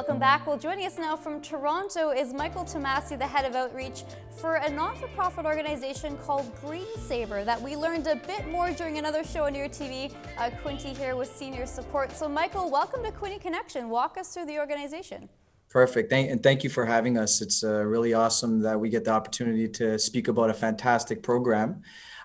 Welcome back. Well, joining us now from Toronto is Michael Tomasi, the head of outreach for a non-for-profit organization called Greensaver that we learned a bit more during another show on your TV. Quinty here with senior support. So Michael, welcome to Quinty Connection. Walk us through the organization. Perfect. Thank you for having us. It's really awesome that we get the opportunity to speak about a fantastic program.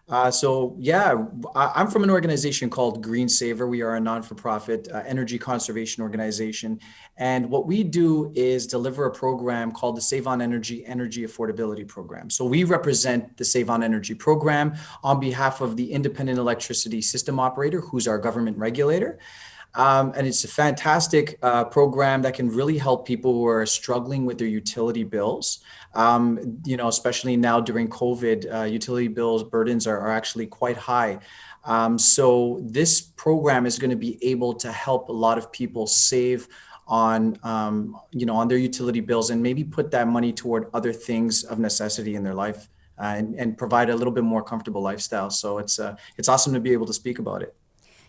I'm from an organization called Greensaver. We are a non-for-profit energy conservation organization. And what we do is deliver a program called the Save on Energy Energy Affordability Program. So we represent the Save on Energy program on behalf of the Independent Electricity System Operator, who's our government regulator. And it's a fantastic program that can really help people who are struggling with their utility bills. Especially now during COVID, utility bills burdens are actually quite high. So this program is going to be able to help a lot of people save on their utility bills and maybe put that money toward other things of necessity in their life and provide a little bit more comfortable lifestyle. So it's awesome to be able to speak about it.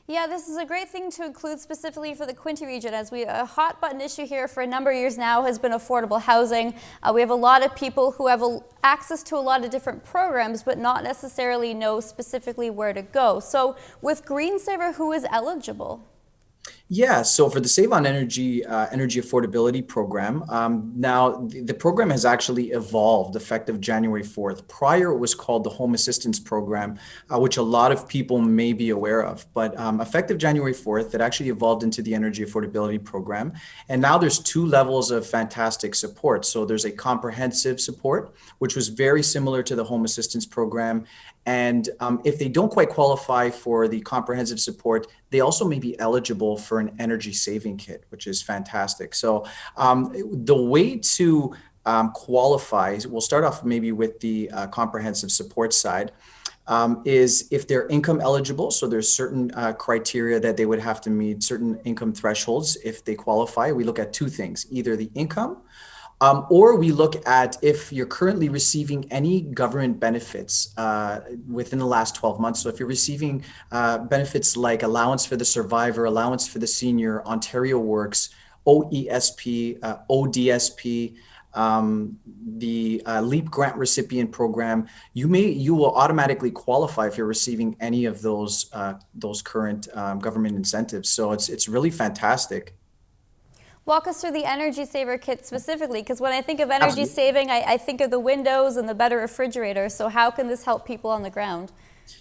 Yeah, this is a great thing to include specifically for the Quinty region, as a hot button issue here for a number of years now has been affordable housing. We have a lot of people who have access to a lot of different programs, but not necessarily know specifically where to go. So with Greensaver, who is eligible? Yeah, so for the Save on Energy Energy Affordability Program, now the program has actually evolved effective January 4th. Prior, it was called the Home Assistance Program, which a lot of people may be aware of. But effective January 4th, it actually evolved into the Energy Affordability Program. And now there's two levels of fantastic support. So there's a comprehensive support, which was very similar to the Home Assistance Program. And if they don't quite qualify for the comprehensive support, they also may be eligible for an energy saving kit, which is fantastic. So the way to qualify, we'll start off maybe with the comprehensive support side, is if they're income eligible. So there's certain criteria that they would have to meet, certain income thresholds. If they qualify, we look at two things, either the income, or we look at if you're currently receiving any government benefits within the last 12 months. So if you're receiving benefits like allowance for the survivor, allowance for the senior, Ontario Works, OESP, ODSP, the LEAP grant recipient program, you will automatically qualify if you're receiving any of those current government incentives. So it's really fantastic. Walk us through the Energy Saver Kit specifically, because when I think of energy saving, I think of the windows and the better refrigerator. So how can this help people on the ground?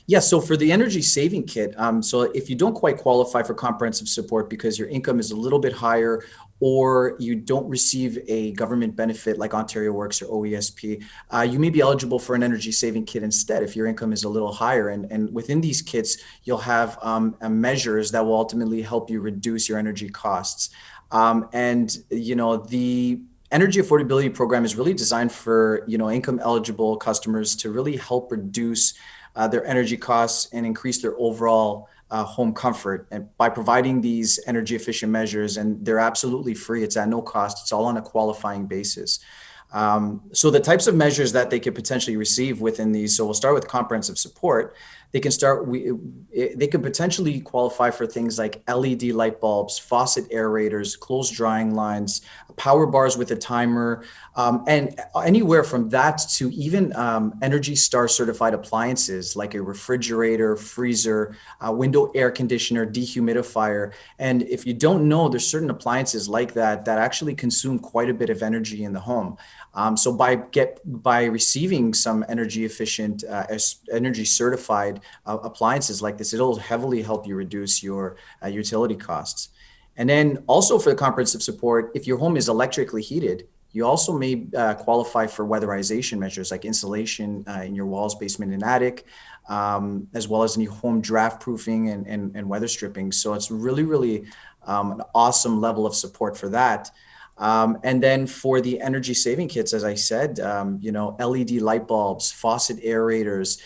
Yeah, so for the energy saving kit, so if you don't quite qualify for comprehensive support because your income is a little bit higher or you don't receive a government benefit like Ontario Works or OESP, you may be eligible for an energy saving kit instead if your income is a little higher. And within these kits, you'll have measures that will ultimately help you reduce your energy costs. The Energy Affordability Program is really designed for, income eligible customers to really help reduce their energy costs and increase their overall home comfort. And by providing these energy efficient measures, and they're absolutely free, it's at no cost, it's all on a qualifying basis. So the types of measures that they could potentially receive within these, so we'll start with comprehensive support. They could potentially qualify for things like LED light bulbs, faucet aerators, clothes drying lines, power bars with a timer, and anywhere from that to even Energy Star certified appliances like a refrigerator, freezer, window air conditioner, dehumidifier. And if you don't know, there's certain appliances like that actually consume quite a bit of energy in the home. So by receiving some energy efficient, energy certified appliances like this, it'll heavily help you reduce your utility costs. And then also for the comprehensive support, if your home is electrically heated, you also may qualify for weatherization measures like insulation in your walls, basement, and attic, as well as any home draft proofing and weather stripping. So it's really an awesome level of support for that. And then for the energy saving kits, as I said, LED light bulbs, faucet aerators,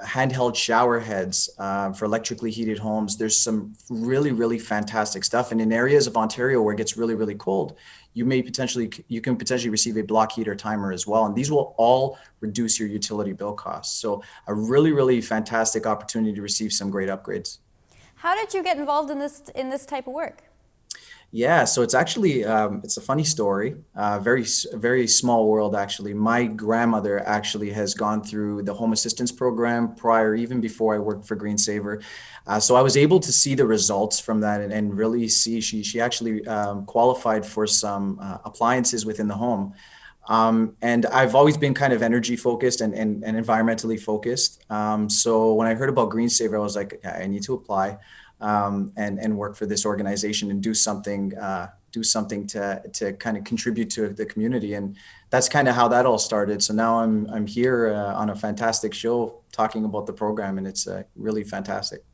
handheld shower heads for electrically heated homes. There's some really fantastic stuff. And in areas of Ontario where it gets really cold, you can potentially receive a block heater timer as well. And these will all reduce your utility bill costs. So a really fantastic opportunity to receive some great upgrades. How did you get involved in this type of work? Yeah, so it's actually it's a funny story. Very small world actually. My grandmother actually has gone through the home assistance program prior, even before I worked for Greensaver. So I was able to see the results from that and really see she actually qualified for some appliances within the home. And I've always been kind of energy focused and environmentally focused. So when I heard about Greensaver, I was like, "Yeah, I need to apply and work for this organization and do something to kind of contribute to the community." And that's kind of how that all started. So now I'm here on a fantastic show talking about the program, and it's really fantastic.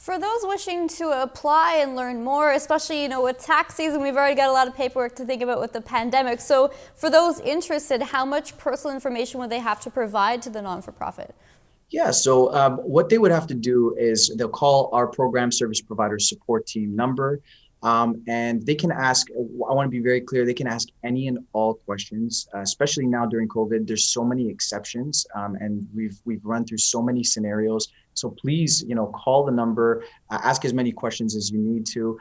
For those wishing to apply and learn more, especially, with tax season, we've already got a lot of paperwork to think about with the pandemic. So for those interested, how much personal information would they have to provide to the non-for-profit? Yeah, so what they would have to do is they'll call our program service provider support team number, and they can ask. I want to be very clear. They can ask any and all questions, especially now during COVID. There's so many exceptions, and we've run through so many scenarios. So please, call the number, ask as many questions as you need to.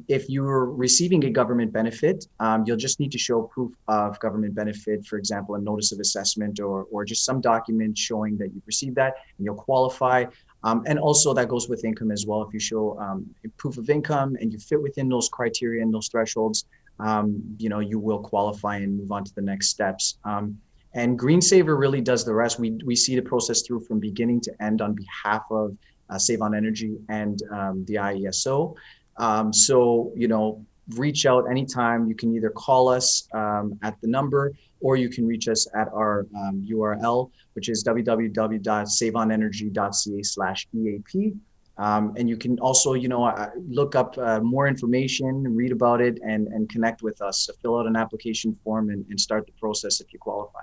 If you're receiving a government benefit, you'll just need to show proof of government benefit, for example, a notice of assessment or just some document showing that you've received that and you'll qualify. And also that goes with income as well. If you show proof of income and you fit within those criteria and those thresholds, you will qualify and move on to the next steps. And Greensaver really does the rest. We see the process through from beginning to end on behalf of Save on Energy and the IESO. So, reach out anytime. You can either call us at the number, or you can reach us at our URL, which is www.saveonenergy.ca/EAP. And you can also, look up more information, read about it, and connect with us. So fill out an application form and start the process if you qualify.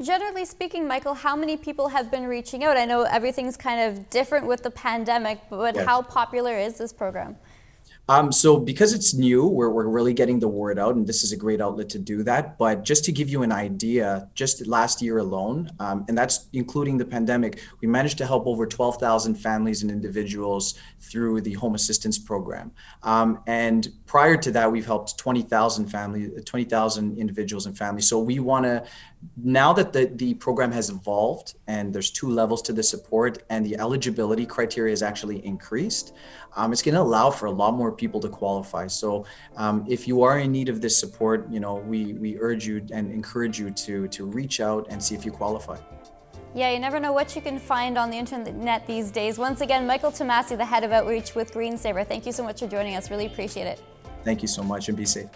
Generally speaking, Michael, how many people have been reaching out? I know everything's kind of different with the pandemic, but Yes. how popular is this program? So because it's new, we're really getting the word out, and this is a great outlet to do that. But just to give you an idea, just last year alone, and that's including the pandemic, we managed to help over 12,000 families and individuals through the home assistance program. And prior to that, we've helped 20,000 individuals and families. So we want to, now that the program has evolved and there's two levels to the support and the eligibility criteria is actually increased, it's going to allow for a lot more people to qualify. So if you are in need of this support, we urge you and encourage you to reach out and see if you qualify. Yeah, you never know what you can find on the internet these days. Once again, Michael Tomasi, the head of outreach with Greensaver, thank you so much for joining us. Really appreciate it. Thank you so much, and be safe.